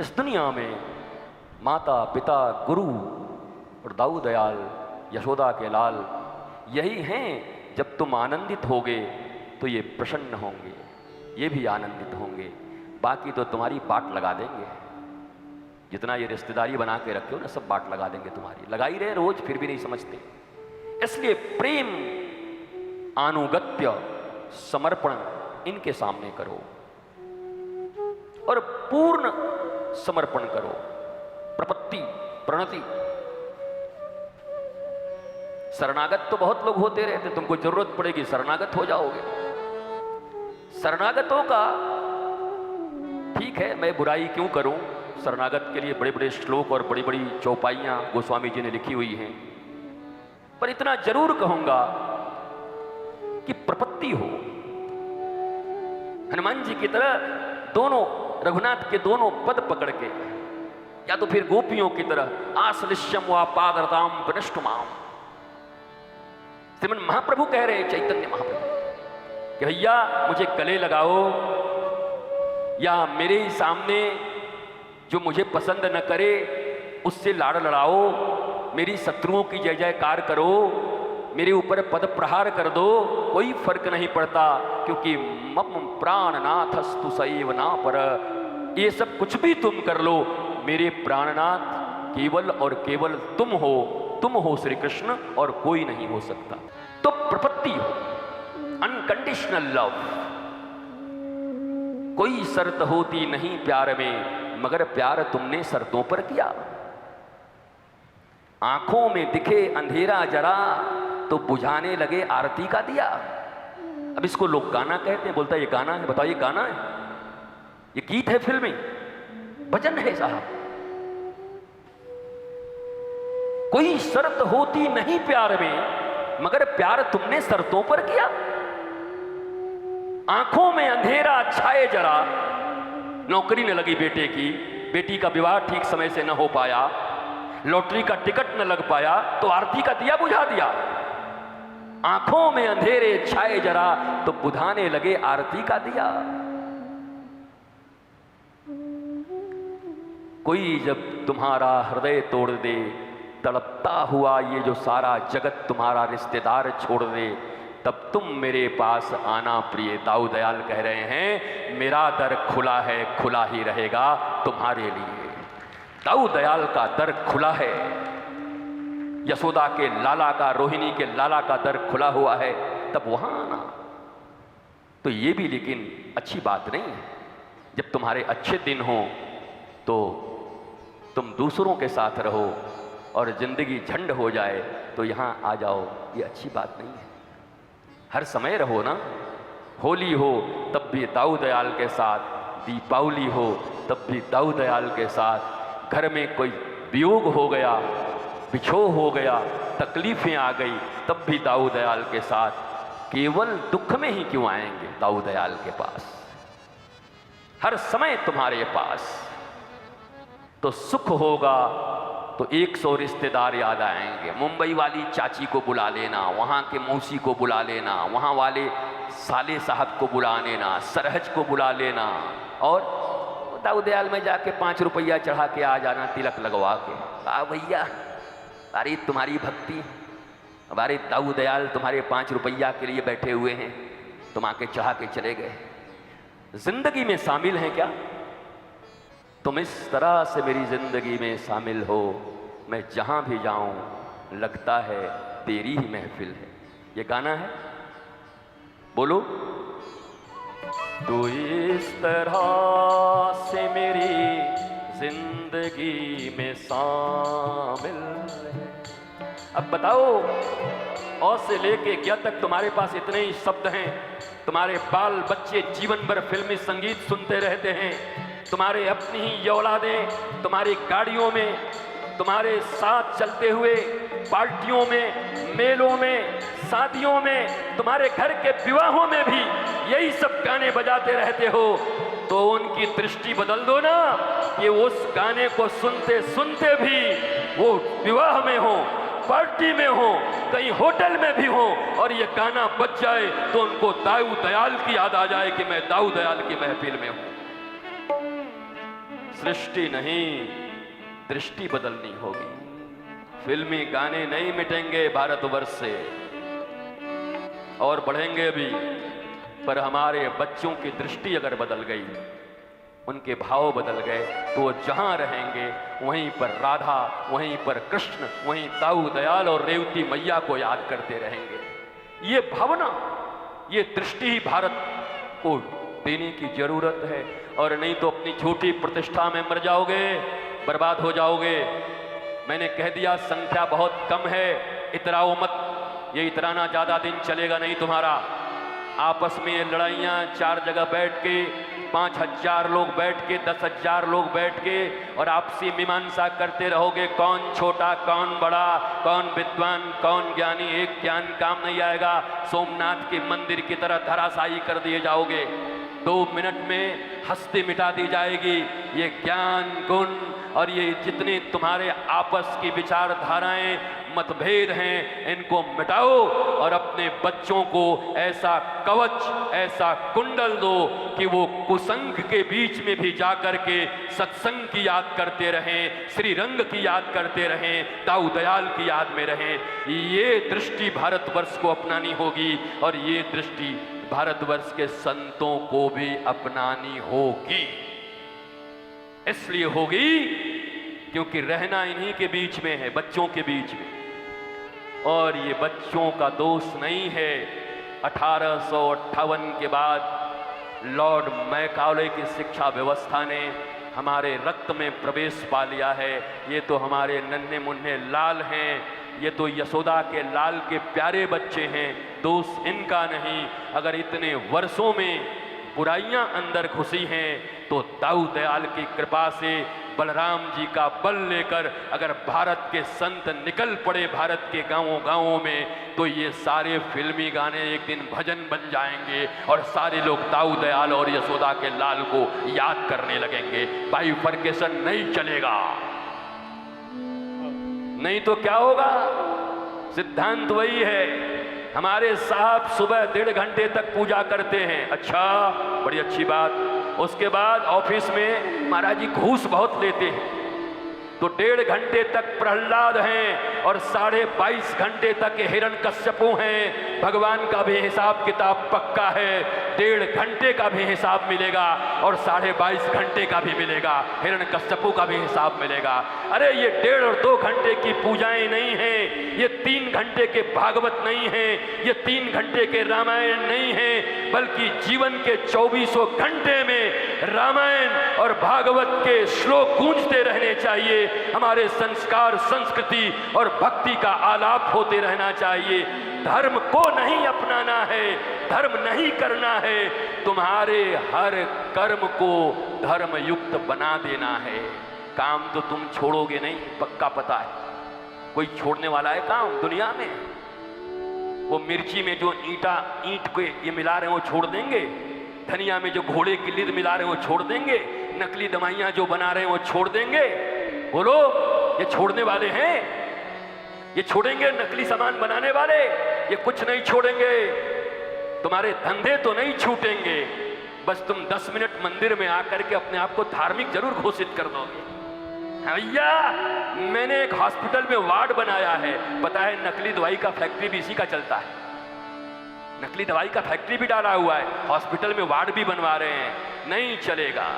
इस दुनिया में माता पिता गुरु और दाऊ दयाल यशोदा के लाल यही हैं। जब तुम आनंदित होगे तो ये प्रसन्न होंगे, ये भी आनंदित होंगे, बाकी तो तुम्हारी बाट लगा देंगे। जितना ये रिश्तेदारी बना के रखे हो ना, सब बाट लगा देंगे तुम्हारी। लगा ही रहे रोज, फिर भी नहीं समझते। इसलिए प्रेम, आनुगत्य, समर्पण इनके सामने करो और पूर्ण समर्पण करो। प्रपत्ति, प्रणति। शरणागत तो बहुत लोग होते रहते, तुमको जरूरत पड़ेगी शरणागत हो जाओगे। शरणागतों का ठीक है, मैं बुराई क्यों करूं। शरणागत के लिए बड़े बड़े श्लोक और बड़ी बड़ी चौपाइयां गोस्वामी जी ने लिखी हुई हैं, पर इतना जरूर कहूंगा कि प्रपत्ति हो। हनुमान जी की तरह दोनों, रघुनाथ के दोनों पद पकड़ के, या तो फिर गोपियों की तरह आश्लिष्यम व पादरताम विनष्टुमाम। श्रीमन महाप्रभु कह रहे हैं, चैतन्य महाप्रभु, कि भैया मुझे गले लगाओ, या मेरे सामने जो मुझे पसंद न करे उससे लाड़ लड़ाओ, मेरी शत्रुओं की जय जयकार करो, मेरे ऊपर पद प्रहार कर दो, कोई फर्क नहीं पड़ता, क्योंकि मम प्राणनाथस्तु सैव ना पर। ये सब कुछ भी तुम कर लो, मेरे प्राणनाथ केवल और केवल तुम हो श्री कृष्ण, और कोई नहीं हो सकता। तो प्रपत्ति हो, अनकंडीशनल लव। कोई शर्त होती नहीं प्यार में, मगर प्यार तुमने शर्तों पर किया। आंखों में दिखे अंधेरा जरा, तो बुझाने लगे आरती का दिया। अब इसको लोग गाना कहते हैं, बोलता है ये गाना है। बताओ ये गाना है? ये गीत है, फिल्मी भजन है साहब। कोई शर्त होती नहीं प्यार में, मगर प्यार तुमने शर्तों पर किया। आंखों में अंधेरा छाए जरा, नौकरी न लगी बेटे की, बेटी का विवाह ठीक समय से न हो पाया, लॉटरी का टिकट न लग पाया, तो आरती का दिया बुझा दिया। आंखों में अंधेरे छाए जरा, तो बुझाने लगे आरती का दिया। कोई जब तुम्हारा हृदय तोड़ दे, तड़पता हुआ ये जो सारा जगत तुम्हारा रिश्तेदार छोड़ दे, तब तुम मेरे पास आना प्रिय। दाऊ दयाल कह रहे हैं, मेरा दर खुला है, खुला ही रहेगा तुम्हारे लिए। दाऊ दयाल का दर खुला है, यशोदा के लाला का, रोहिणी के लाला का दर खुला हुआ है, तब वहां आना। तो ये भी लेकिन अच्छी बात नहीं है। जब तुम्हारे अच्छे दिन हो तो तुम दूसरों के साथ रहो, और जिंदगी झंड हो जाए तो यहाँ आ जाओ, ये अच्छी बात नहीं है। हर समय रहो ना। होली हो तब भी दाऊ दयाल के साथ, दीपावली हो तब भी दाऊ दयाल के साथ, घर में कोई वियोग हो गया, बिछोह हो गया, तकलीफें आ गई, तब भी दाऊ दयाल के साथ। केवल दुख में ही क्यों आएंगे दाऊ दयाल के पास? हर समय तुम्हारे पास। तो सुख होगा तो 100 रिश्तेदार याद आएंगे। मुंबई वाली चाची को बुला लेना, वहाँ के मौसी को बुला लेना, वहाँ वाले साले साहब को बुला लेना, सरहज को बुला लेना, और दाऊ दयाल में जाके 5 रुपया चढ़ा के आ जाना, तिलक लगवा के। आ भैया, अरे तुम्हारी भक्ति, हमारे दाऊ दयाल तुम्हारे 5 रुपया के लिए बैठे हुए हैं, तुम आके चढ़ा के चले गए। जिंदगी में शामिल हैं क्या? तुम इस तरह से मेरी जिंदगी में शामिल हो, मैं जहां भी जाऊं लगता है तेरी ही महफिल है। ये गाना है, बोलो। तो इस तरह से मेरी जिंदगी में शामिल है। अब बताओ, औ से लेके क्या तक तुम्हारे पास इतने ही शब्द हैं। तुम्हारे बाल बच्चे जीवन भर फिल्मी संगीत सुनते रहते हैं। तुम्हारे अपनी ही औलादें तुम्हारी गाड़ियों में, तुम्हारे साथ चलते हुए पार्टियों में, मेलों में, शादियों में, तुम्हारे घर के विवाहों में भी यही सब गाने बजाते रहते हो। तो उनकी दृष्टि बदल दो ना, कि उस गाने को सुनते सुनते भी वो विवाह में हो, पार्टी में हो, कहीं होटल में भी हो, और ये गाना बज जाए तो उनको दाऊ दयाल की याद आ जाए कि मैं दाऊ दयाल की महफिल में हूं। सृष्टि नहीं, दृष्टि बदलनी होगी। फिल्मी गाने नहीं मिटेंगे भारतवर्ष से और बढ़ेंगे भी, पर हमारे बच्चों की दृष्टि अगर बदल गई, उनके भाव बदल गए, तो वो जहां रहेंगे वहीं पर राधा, वहीं पर कृष्ण, वहीं ताऊ दयाल और रेवती मैया को याद करते रहेंगे। ये भावना, ये दृष्टि ही भारत को देने की जरूरत है। और नहीं तो अपनी छोटी प्रतिष्ठा में मर जाओगे, बर्बाद हो जाओगे। मैंने कह दिया संख्या बहुत कम है, इतराओ मत। ये इतराना ज्यादा दिन चलेगा नहीं तुम्हारा। आपस में ये लड़ाइयाँ 4 जगह बैठ के, 5,000 लोग बैठ के, 10,000 लोग बैठ के और आपसी मीमांसा करते रहोगे, कौन छोटा कौन बड़ा, कौन विद्वान कौन ज्ञानी। एक ज्ञान काम नहीं आएगा। सोमनाथ के मंदिर की तरह धराशायी कर दिए जाओगे। 2 मिनट में हस्ती मिटा दी जाएगी। ये ज्ञान गुण और ये जितने तुम्हारे आपस की विचारधाराएं मतभेद हैं, इनको मिटाओ और अपने बच्चों को ऐसा कवच, ऐसा कुंडल दो कि वो कुसंग के बीच में भी जाकर के सत्संग की याद करते रहें, श्री रंग की याद करते रहें, ताऊ दयाल की याद में रहें। ये दृष्टि भारतवर्ष को अपनानी होगी और ये दृष्टि भारतवर्ष के संतों को भी अपनानी होगी। इसलिए होगी क्योंकि रहना इन्हीं के बीच में है, बच्चों के बीच में। और ये बच्चों का दोष नहीं है। 1858 के बाद लॉर्ड मैकाले की शिक्षा व्यवस्था ने हमारे रक्त में प्रवेश पा लिया है। ये तो हमारे नन्हे मुन्ने लाल हैं, ये तो यशोदा के लाल के प्यारे बच्चे हैं। दोष इनका नहीं। अगर इतने वर्षों में बुराइयां अंदर घुसी हैं तो ताऊ दयाल की कृपा से बलराम जी का बल लेकर अगर भारत के संत निकल पड़े भारत के गांवों में, तो ये सारे फिल्मी गाने एक दिन भजन बन जाएंगे और सारे लोग ताऊ दयाल और यशोदा के लाल को याद करने लगेंगे। बाइफर्केशन नहीं चलेगा। नहीं तो क्या होगा? सिद्धांत वही है। हमारे साहब सुबह 1.5 घंटे तक पूजा करते हैं। अच्छा, बड़ी अच्छी बात। उसके बाद ऑफिस में महाराज जी घूस बहुत लेते हैं, तो 1.5 घंटे तक प्रहलाद हैं और 22.5 घंटे तक हिरण्यकश्यपु हैं। भगवान का भी हिसाब किताब पक्का है। 1.5 घंटे का भी हिसाब मिलेगा और 22.5 घंटे का भी मिलेगा। हिरण्यकश्यपु का भी हिसाब मिलेगा। अरे ये 1.5 और 2 घंटे की पूजाएं नहीं हैं, ये 3 घंटे के भागवत नहीं हैं, ये 3 घंटे के रामायण नहीं हैं, बल्कि जीवन के 2400 घंटे में रामायण और भागवत के श्लोक गूंजते रहने चाहिए। हमारे संस्कार, संस्कृति और भक्ति का आलाप होते रहना चाहिए। धर्म को नहीं अपनाना है, धर्म नहीं करना है, तुम्हारे हर कर्म को धर्म युक्त बना देना है। काम तो तुम छोड़ोगे नहीं, पक्का पता है। कोई छोड़ने वाला है काम दुनिया में? वो मिर्ची में जो ईंट को ये मिला रहे हैं वो छोड़ देंगे? धनिया में जो घोड़े की लीद मिला रहे हैं वो छोड़ देंगे? नकली दवाइयां जो बना रहे हैं वो छोड़ देंगे? बोलो, ये छोड़ने वाले हैं? ये छोड़ेंगे नकली सामान बनाने वाले? ये कुछ नहीं छोड़ेंगे। तुम्हारे धंधे तो नहीं छूटेंगे, बस तुम 10 मिनट मंदिर में आकर के अपने आप को धार्मिक जरूर घोषित कर दोगे। भैया, मैंने एक हॉस्पिटल में वार्ड बनाया है, पता है नकली दवाई का फैक्ट्री भी इसी का चलता है। नकली दवाई का फैक्ट्री भी डाला हुआ है, हॉस्पिटल में वार्ड भी बनवा रहे हैं। नहीं चलेगा।